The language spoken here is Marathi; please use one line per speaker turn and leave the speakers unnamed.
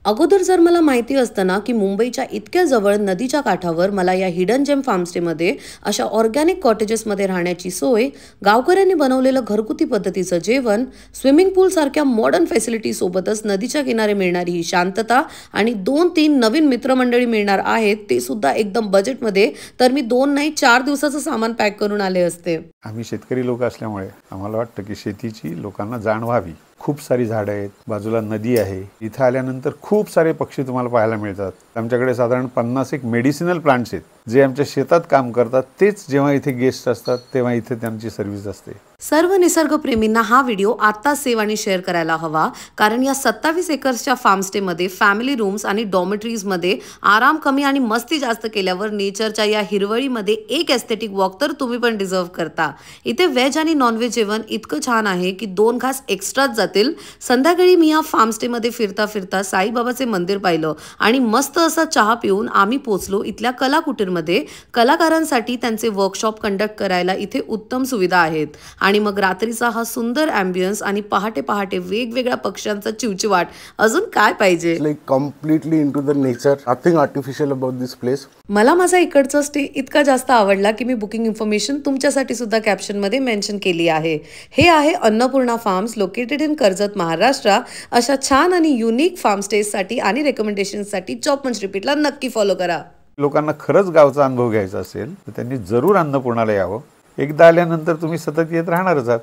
अगोदर जर मला माहिती असतं ना की मुंबईच्या इतक्या जवळ नदीच्या काठावर मला या हिडन जेम फार्मस्टेमध्ये अशा ऑर्गॅनिक कॉटेजेसमध्ये राहण्याची सोय, गावकऱ्यांनी बनवलेलं घरगुती पद्धतीचं जेवण, स्विमिंग पूल सारख्या मॉडर्न फॅसिलिटी सोबतच नदीच्या किनारे मिळणारी ही शांतता आणि 2-3 नवीन मित्रमंडळी मिळणार आहेत, ते सुद्धा एकदम बजेटमध्ये, तर मी 2 नाही 4 दिवसाचं सामान पॅक करून आले असते.
आम्ही शेतकरी लोक असल्यामुळे आम्हाला वाटतं की शेतीची लोकांना जाण व्हावी. खूप सारी झाडं आहेत, बाजूला नदी आहे. इथं आल्यानंतर खूप सारे पक्षी तुम्हाला पाहायला मिळतात. आमच्याकडे साधारण 50 एक मेडिसिनल प्लांट्स आहेत जे आमच्या शेतात काम करतात. तेच जेव्हा इथे गेस्ट असतात तेव्हा इथे त्यांची सर्व्हिस असते.
सर्व निसर्गप्रेमींना हा व्हिडिओ आता सेव्ह आणि शेअर करायला हवा, कारण या 27 एकर्सच्या फार्मस्टेमध्ये फॅमिली रूम्स आणि डॉमेटरीजमध्ये आराम कमी आणि मस्ती जास्त केल्यावर नेचरच्या या हिरवळीमध्ये एक एस्थेटिक वॉक तर तुम्ही पण डिझर्व करता. इथे व्हेज आणि नॉनव्हेज जेवण इतकं छान आहे की 2 घास एक्स्ट्राच जातील. संध्याकाळी मी या फार्मस्टेमध्ये फिरता फिरता साईबाबाचे मंदिर पाहिलं आणि मस्त असा चहा पिऊन आम्ही पोचलो इथल्या कला कुटीरमध्ये. कलाकारांसाठी त्यांचे वर्कशॉप कंडक्ट करायला इथे उत्तम सुविधा आहेत. आणि मग रात्रीचा हा सुंदर ॲम्बियन्स आणि पहाटे पहाटे वेगवेगळ्या पक्ष्यांचा चिवचिवाट, अजून काय पाहिजे.
Like completely into the nature, nothing artificial about this place.
मला माझा इकडचा स्टे इतका जास्त आवडला की मी बुकिंग इन्फॉर्मेशन तुमच्यासाठी सुद्धा कॅप्शनमध्ये मेन्शन केली आहे. हे आहे Annapurna farms, located in Karjat, Maharashtra. अशा छान आणि युनिक फार्म स्टेजसाठी आणि रेकमेंडेशनसाठी चॉपमंच रिपीटला नक्की फॉलो करा.
लोकांना खरंच गावचा अनुभव घ्यायचा असेल तर त्यांनी जरूर अन्नपूर्णाला यावं. एकदा आल्यानंतर तुम्ही सतत येत राहणारच आहात.